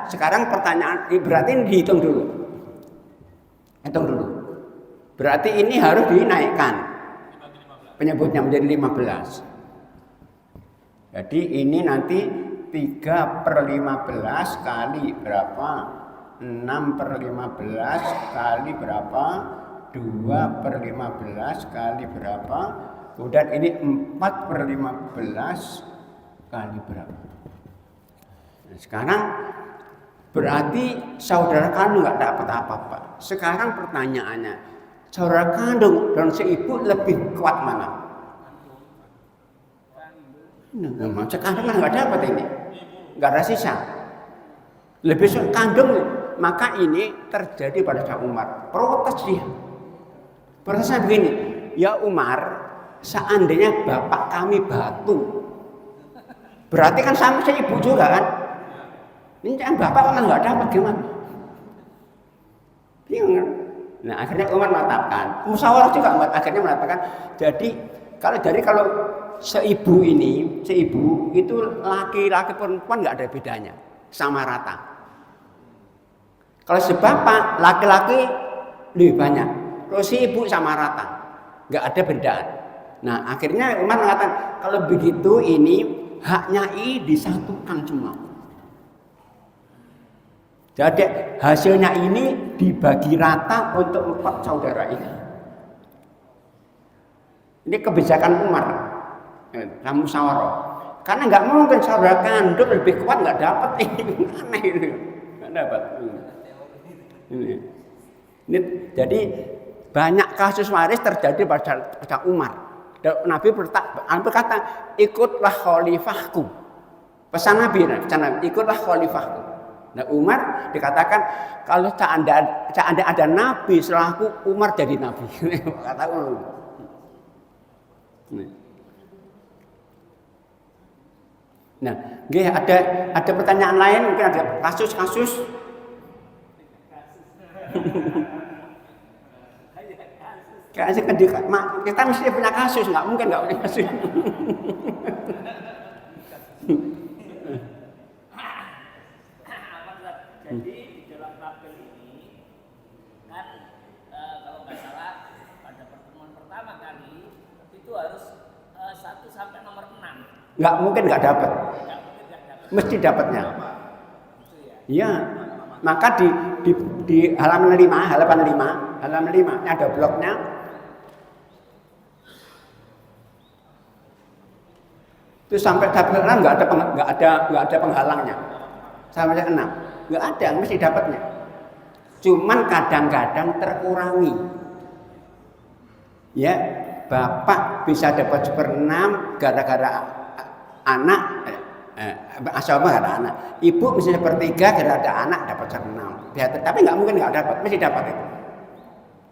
sekarang pertanyaan, berarti ini dihitung dulu. Hitung dulu. Berarti ini harus dinaikkan penyebutnya menjadi 15. Jadi ini nanti 3/15 kali berapa? 6/15 kali berapa? 2/15 kali berapa? Kemudian ini 4/15 kali berapa? Nah, sekarang berarti saudara kandung nggak dapat apa-apa. Sekarang pertanyaannya, saudara kandung dan seibu lebih kuat mana? Nah, sekarang nggak dapat ini, nggak ada sisa. Lebih kandung, maka ini terjadi pada Syekh Umar. Protes dia. Protesnya begini, ya Umar, seandainya bapak kami batu, berarti kan sama saya ibu juga kan? Ini kan bapak kan nggak dapat gimana? Bingung. Nah akhirnya Umar mengatakan, musyawarah juga akhirnya mengatakan, kalau seibu itu laki-laki perempuan nggak ada bedanya, sama rata. Kalau sebapak laki-laki lebih banyak, kalau si ibu sama rata, nggak ada perbedaan. Nah akhirnya Umar mengatakan kalau begitu ini haknya disatukan semua. Jadi hasilnya ini dibagi rata untuk 4 saudara ini. Ini kebijakan Umar, kamu musyawarah. Karena nggak mungkin saudara kandung lebih kuat nggak dapat ini, aneh itu, nggak dapat. Ini. Jadi banyak kasus waris terjadi pada Umar. Nabi berkata, ikutlah khalifahku. Pesan Nabi, ikutlah khalifahku. Nah Umar dikatakan kalau seandainya ada Nabi setelahku, Umar jadi Nabi. Kata Umar. Nah, ada pertanyaan lain, mungkin ada kasus-kasus. Kita mesti punya kasus, nggak mungkin nggak punya kasus. Jadi di dalam tabel ini kan kalau nggak salah pada pertemuan pertama kali itu harus 1 sampai nomor 6. Nggak mungkin nggak dapat. Mesti dapatnya. Iya. Maka di halaman 5 ada bloknya. Itu sampai tabel 6 nggak ada penghalangnya. Sampai 6 nggak ada, mesti dapatnya. Cuman kadang-kadang terkurangi. Ya, bapak bisa dapat 1/6 gara-gara anak. Asal ada anak, ibu misalnya 1/3 gara ada anak dapat 1/6. Tapi nggak mungkin nggak dapat, mesti dapat itu.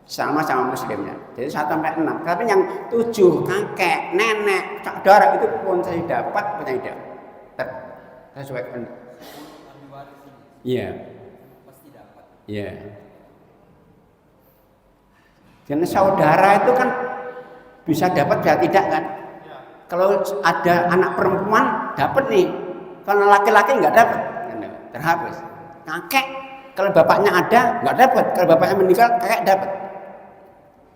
Sama-sama muslimnya. Jadi 1 sampai 6. Tapi yang 7 kakek, nenek, saudara itu pun saya dapat, tidak. Sesuai. Iya. Pasti dapat. Iya. Karena saudara itu kan bisa dapat bisa tidak kan? Kalau ada anak perempuan dapat nih, kalau laki-laki nggak dapat, terhapus. Kakek kalau bapaknya ada nggak dapat, kalau bapaknya meninggal kakek dapat.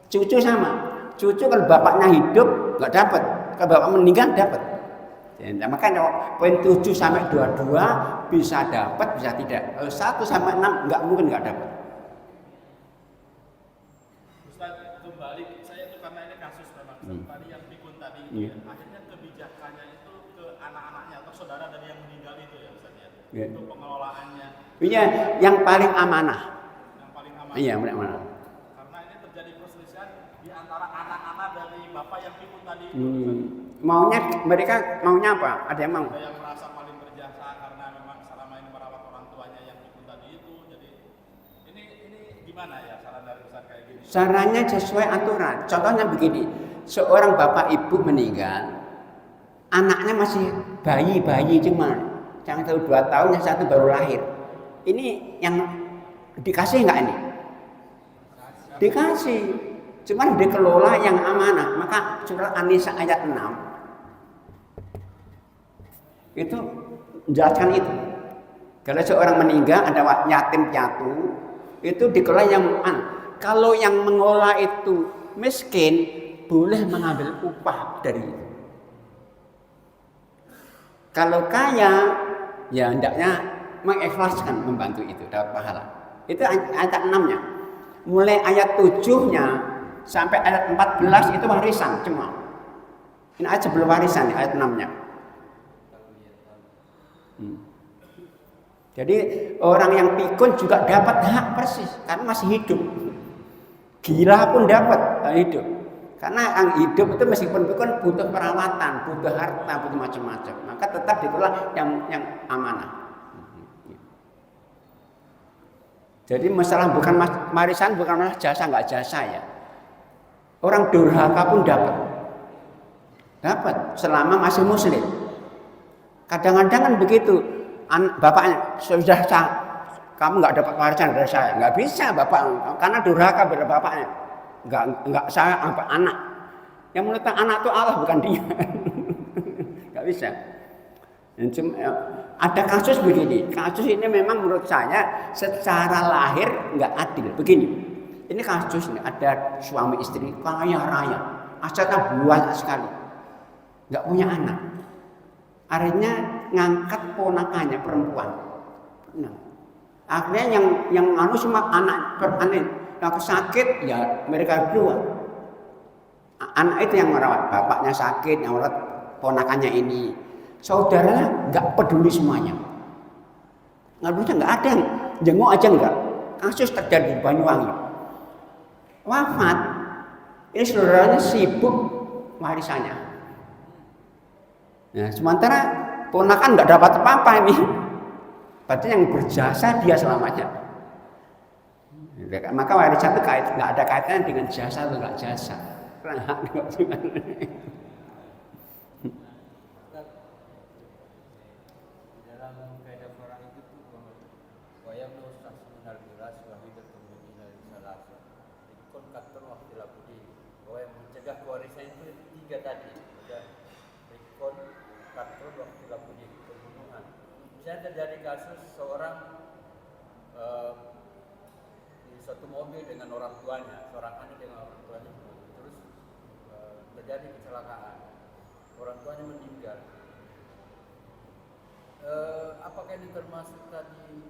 Cucu sama, cucu kalau bapaknya hidup nggak dapat, kalau bapak meninggal dapat. Ya, makanya poin 7 sampai 22 bisa dapat bisa tidak. Kalau 1 sampai 6 nggak mungkin nggak dapat. Ustaz, kembali saya saya itu karena ini kasus memang tadi yang pikun tadi itu Iya. ya, akhirnya kebijakannya itu ke anak-anaknya atau saudara dari yang meninggal itu ya Ustaz ya. Iya. Untuk pengelolaannya Iya, yang paling amanah. yang paling aman. Iya, paling amanah. Karena ini terjadi perselisihan di antara anak-anak dari bapak yang pikun tadi itu. Maunya mereka maunya apa? Ada yang mau? Ada yang merasa paling berjasa karena memang selama ini merawat orang tuanya yang pikun tadi itu. Jadi ini gimana ya saran dari Ustaz kayak gini? Sarannya sesuai aturan. Contohnya begini, seorang bapak ibu meninggal, anaknya masih bayi cuma yang 2 tahun, yang 1 baru lahir. Ini yang dikasih nggak ini? Dikasih. Cuman dikelola yang amanah. Maka surat An-Nisa ayat 6 itu menjelaskan itu. Kalau seorang meninggal ada yatim piatu, itu dikelola yang kalau yang mengelola itu miskin, boleh mengambil upah dari itu. Kalau kaya, ya hendaknya mengikhlaskan membantu itu, dapat pahala. Itu ayat 6-nya. Mulai ayat 7-nya sampai ayat 14 itu warisan cuma. Ini ayat sebelum warisan, ayat 6-nya. Jadi orang yang pikun juga dapat hak persis karena masih hidup. Gila pun dapat hidup. Karena yang hidup itu meskipun pikun butuh perawatan, butuh harta, butuh macam-macam. Maka tetap dikelola yang amanah. Jadi masalah bukan warisan, bukan masalah jasa nggak jasa ya. Orang durhaka pun dapat selama masih muslim. Kadang-kadang kan begitu, bapaknya sudah kamu nggak dapat warisan dari saya, nggak bisa bapak, karena durhaka pada bapaknya. Nggak saya apa anak. Yang menentukan anak itu Allah bukan dia. Nggak bisa. Ada kasus begini. Kasus ini memang menurut saya secara lahir nggak adil. Begini. Ini kasus ini ada suami istri kaya raya, asalnya banyak sekali, nggak punya anak. Akhirnya ngangkat ponakannya perempuan. Nah, akhirnya yang semua anak yang sakit ya mereka berdua. Anak itu yang merawat, bapaknya sakit, yang merawat ponakannya ini. Saudaranya nggak peduli semuanya. Nggak ada yang jenguk aja nggak. Kasus terjadi di Banyuwangi. Wafat, ini saudaranya sibuk warisannya. Nah, sementara ponakan nggak dapat apa-apa ini. Berarti yang berjasa dia selamanya. Maka warisan itu nggak ada kaitannya dengan jasa atau nggak jasa. Dalam kaidah perang itu tuh wayam nusas minal biras wahidat kemudian salasa. Ikon katur waktu labudi. Bahwa yang mencegah kewarisan itu 3 tadi. Ya. Ikon katur waktu labudi pembunuhan. Misalnya terjadi kasus seorang di suatu mobil dengan orang tuanya, seorang anak dengan orang tuanya, terus terjadi kecelakaan, orang tuanya meninggal. Apakah ini termasuk tadi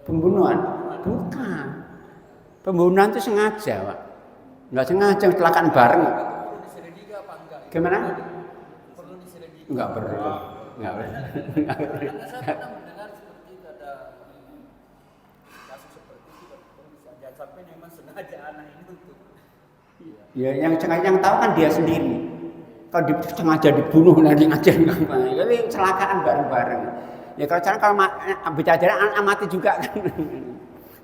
Pembunuhan? Bukan. Pembunuhan itu sengaja, Pak. Nggak sengaja kecelakaan bareng. perlu diselidiki apa enggak? Gimana? Perlu diselidiki. Nggak perlu. Nggak perlu. Karena saya pernah mendengar seperti itu, ada kasus seperti itu, jangan sampai memang sengaja anak ini untuk Ya, yang tahu kan dia sendiri. Kalau sengaja dibunuh nanti aja ngapain? Jadi kecelakaan bareng-bareng. Ya kalau bicara anak mati juga kan.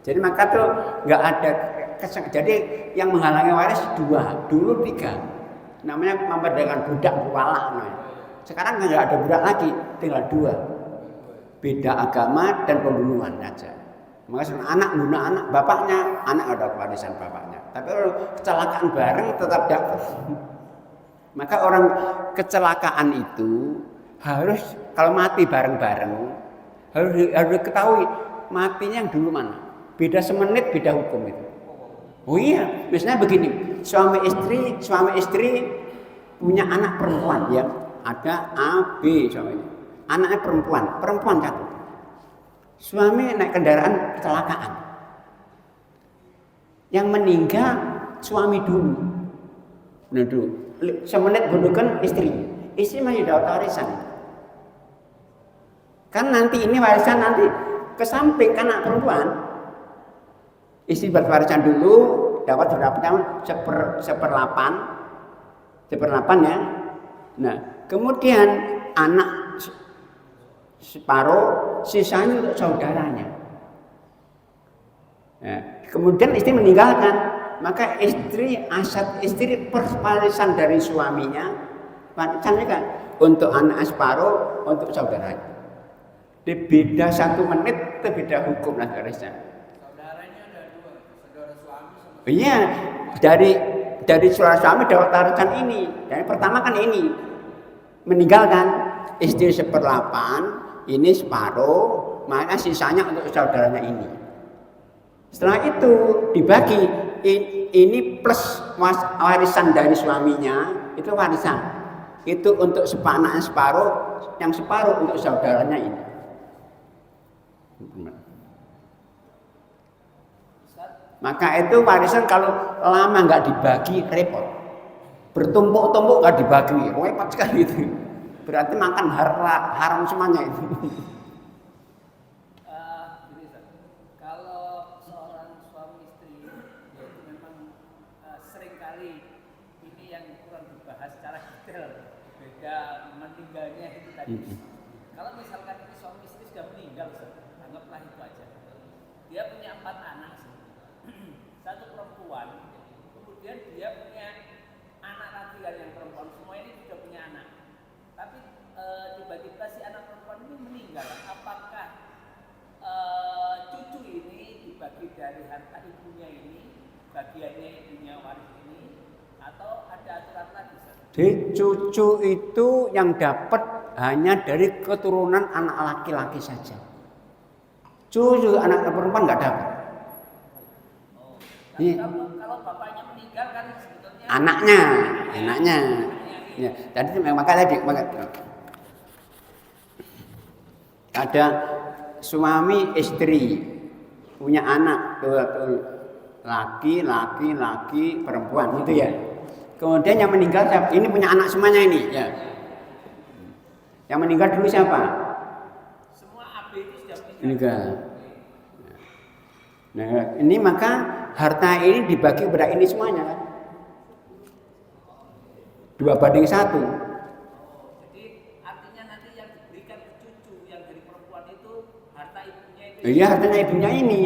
Jadi maka tuh nggak ada jadi yang menghalangi waris 2, dulu 3. Namanya memerdekakan budak walak. Sekarang nggak ada budak lagi, tinggal 2. Beda agama dan pembunuhan saja. Maka anak bunuh anak, bapaknya, anak ada warisan bapaknya. Tapi kalau kecelakaan bareng tetap dapat. Maka orang kecelakaan itu harus kalau mati bareng-bareng harus diketahui matinya yang dulu mana. Beda semenit beda hukum itu. Oh iya, misalnya begini, suami istri punya anak perempuan ya, ada A, B suaminya. Anaknya perempuan satu. Suami naik kendaraan kecelakaan. Yang meninggal suami dulu. Nah, semenit bunuhkan istri masih dapat warisan. Kan nanti ini warisan nanti ke samping kan anak perempuan. Istri berwarisan dulu dapat berapa tahun? Seperlapan ya. Nah, kemudian anak separuh, sisanya untuk saudaranya. Nah, kemudian istri meninggalkan, maka aset istri perwarisan dari suaminya, warisannya kan untuk anak separuh, untuk saudaranya. Di beda 1 menit, itu beda hukum lah garisnya. Saudaranya ada 2, saudara suami sama. Iya, dari saudara suami dapat warisan ini. Yang pertama kan ini meninggalkan istri 1/8, ini separuh, maka sisanya untuk saudaranya ini. Setelah itu dibagi, ini plus warisan dari suaminya, itu warisan. Itu untuk anaknya separuh, yang separuh untuk saudaranya ini. Maka itu warisan kalau lama nggak dibagi repot. Bertumpuk-tumpuk nggak dibagi, repot sekali itu. Berarti makan haram semuanya itu. Kalau seorang suami istri, yaitu memang seringkali ini yang kurang dibahas secara detail, beda meninggalnya itu tadi. Kalau misalkan ini suami istri sudah meninggal, anggaplah itu aja. Dia punya 4 anak sih. 1 perempuan, kemudian dia punya anak laki yang perempuan, semua ini juga punya anak. Tapi tiba-tiba si anak perempuan ini meninggal. Apakah cucu ini dibagi dari harta ibunya ini, bagiannya ibunya waris ini, atau ada aturan lagi? Jadi cucu itu yang dapat hanya dari keturunan anak laki-laki saja. Cucu anak perempuan nggak dapat. Tapi kalau bapaknya meninggal kan sebetulnya Anaknya. Ya, jadi maka tadi ada suami istri punya anak laki perempuan gitu ya. Kemudian yang meninggal siapa? Ini punya anak semuanya ini ya. Yang meninggal dulu siapa? semua AB itu sudah Meninggal. Nah, ini maka harta ini dibagi kepada ini semuanya kan. 2/1. Jadi artinya nanti yang diberikan ke cucu yang dari perempuan itu harta ibunya itu. Iya, hartanya ibunya ini.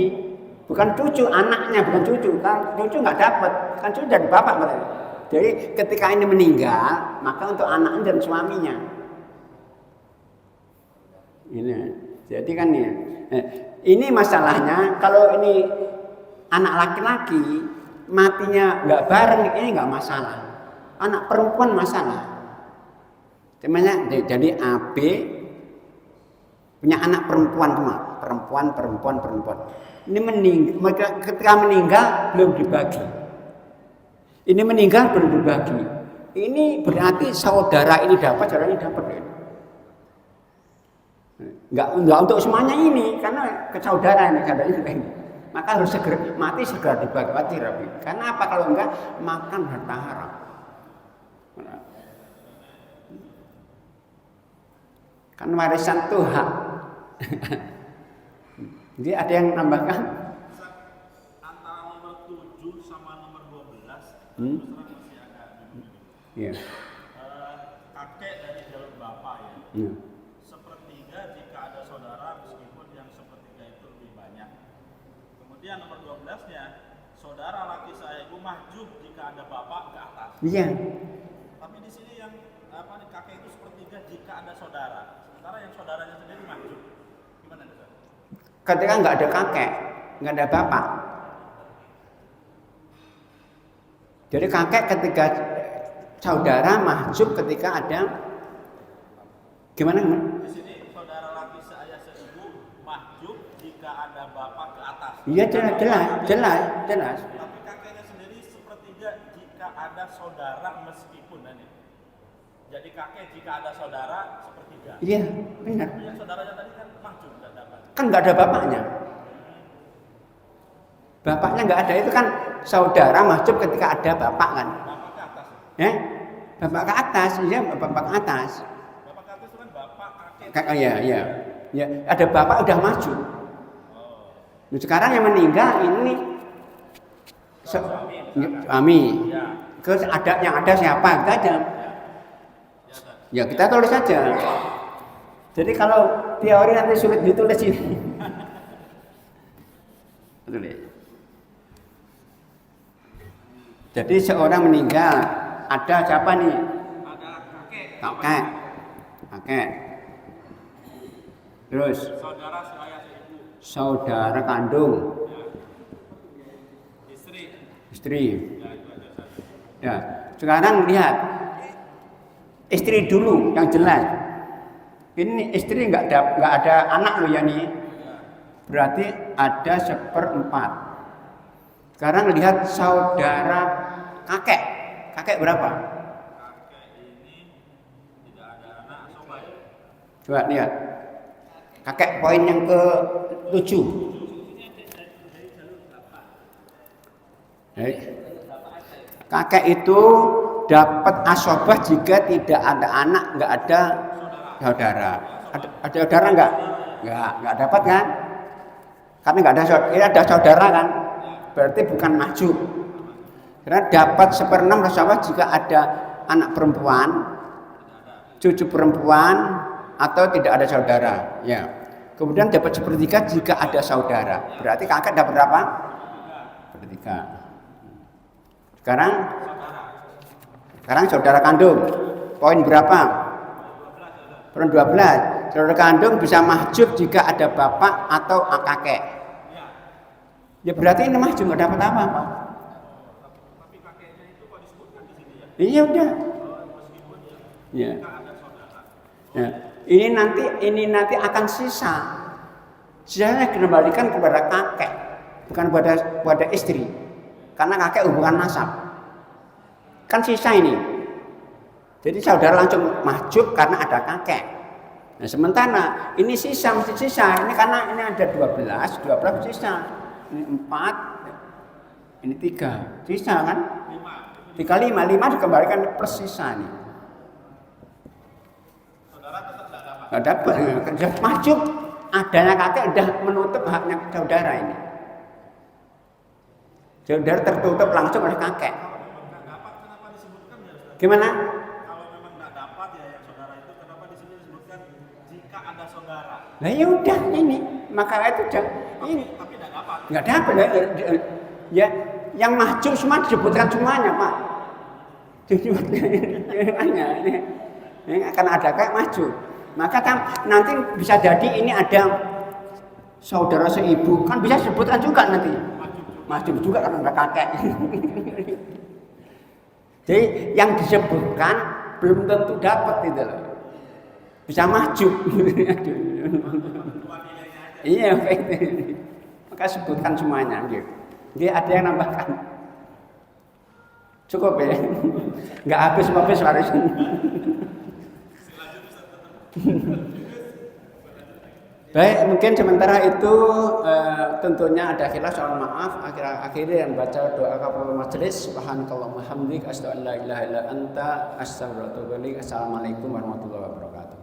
Bukan cucu, anaknya bukan cucu. Kan cucu nggak dapat, kan cucu dari bapak berarti. Jadi ketika ini meninggal, maka untuk anaknya dan suaminya. Ini. Jadi kan ya. Ini masalahnya kalau ini anak laki-laki matinya nggak bareng, ini nggak masalah. Anak perempuan masalah. Cuman jadi AB punya anak perempuan semua, perempuan. Ini meninggal, ketika meninggal belum dibagi. Ini meninggal belum dibagi. Ini berarti saudara ini dapat, saudara ini dapat. Enggak untuk semuanya ini, karena ke saudara ini. Maka harus segera dibagi, wajib. Karena apa? Kalau enggak makan harta haram. Kan warisan itu hak. Jadi ada yang nambahkan? Antara nomor 7 sama nomor 12 masih agak Iya. Kakek dari jalur bapak ya. Iya. Sepertiga jika ada saudara meskipun yang sepertiga itu lebih banyak. Kemudian nomor 12-nya, saudara laki saya itu mahjub jika ada bapak ke atas. Iya. Tapi di sini yang kakek itu sepertiga jika ada saudara. Sementara yang saudaranya sendiri mahjub. Gimana itu? Ketika nggak ada kakek, nggak ada bapak. Jadi kakek ketika saudara mahjub ketika ada gimana? Di sini saudara laki saya seibu mahjub jika ada bapak ke atas. Iya jelas. Tapi kakeknya sendiri sepertiga jika ada saudara meskipun ini. Jadi kakek jika ada saudara sepertiga. Iya benar. Yang saudaranya tadi kan mahjub nggak dapat. Kan nggak ada bapaknya. Bapaknya nggak ada, itu kan saudara mahjub ketika ada bapak kan. Bapak ke atas. Ya, bapak ke atas, ya bapak ke atas. Bapak ke atas itu kan bapak, kakek. Kakak ya, ya. Ya, ada bapak udah maju. Nah, sekarang yang meninggal ini suami. Ya. Terus ada yang ada siapa? Kita aja. Ya kita tulis saja. Jadi kalau teori nanti sulit ditulis ini. Tulis. Jadi seorang meninggal, ada siapa nih? Ada kakek. Kakek. Kakek. Terus Saudara seayah seibu. saudara kandung, Istri. istri. Ya itu aja satu. Ya, sekarang lihat istri dulu yang jelas. Ini istri nggak ada anak loh ya nih. Berarti ada 1/4. Sekarang lihat saudara kakek. Kakek berapa? Kakek ini tidak ada anak, sobat. Coba lihat. Kakek poin yang ke-7. Kakek itu dapat asobah jika tidak ada anak, nggak ada saudara. Ada saudara nggak? Nggak dapat kan? Karena nggak ada saudara, ini ada saudara kan? Berarti bukan maju. Karena dapat 1/6 asobah jika ada anak perempuan, cucu perempuan, atau tidak ada saudara. Ya. Kemudian dapat 1/3 jika ada saudara. Berarti kakek dapat berapa? 1/3. Sekarang saudara kandung. Poin berapa? Poin 12. Saudara kandung bisa mahjub jika ada bapak atau kakek. Ya berarti ini mahjub, nggak dapat apa-apa. Tapi kakeknya itu kok disebutkan di sini ya? Iya udah. Ya. Ya. Ini nanti akan sisa. Sisanya dikembalikan kepada kakek, bukan kepada istri. Karena kakek hubungan nasab. Kan sisa ini. Jadi saudara langsung mahjub karena ada kakek. Nah sementara ini sisa, mesti sisa. Ini karena ini ada 12 sisa. Ini 4, ini 3. Sisa kan? 3, 5 dikembalikan plus sisa nih. Saudara tetap tidak dapat. Nggak dapat, kerja mahjub. Adanya kakek udah menutup haknya saudara ini. Saudara tertutup langsung oleh kakek. Nggak dapat, kenapa disebutkan ya Ustaz? Gimana? Kalau memang nggak dapat ya yang saudara itu, kenapa di sini disebutkan jika ada saudara? Nah ya udah ini, maka itu ini Tapi nggak dapat. nggak dapat ya. Yang mahjub semua disebutkan semuanya pak. Disebutnya ini akan ada kayak mahjub. Maka kan nanti bisa jadi ini ada saudara seibu, kan bisa disebutkan juga nanti. Mahjub juga karena ada kakek. Jadi yang disebutkan belum tentu dapat itu loh. Bisa mahjub. Iya, maka sebutkan semuanya gitu. Jadi ada yang nambahkan. Cukup ya. Enggak habis harus. Baik, mungkin sementara itu tentunya ada khilaf, soal maaf. Akhirnya yang baca doa kafaratul majelis. Subhanakallahumma hamdika asyhadu an la ilaha illa anta astaghfiruka wa atubu ilaik. Assalamualaikum warahmatullahi wabarakatuh.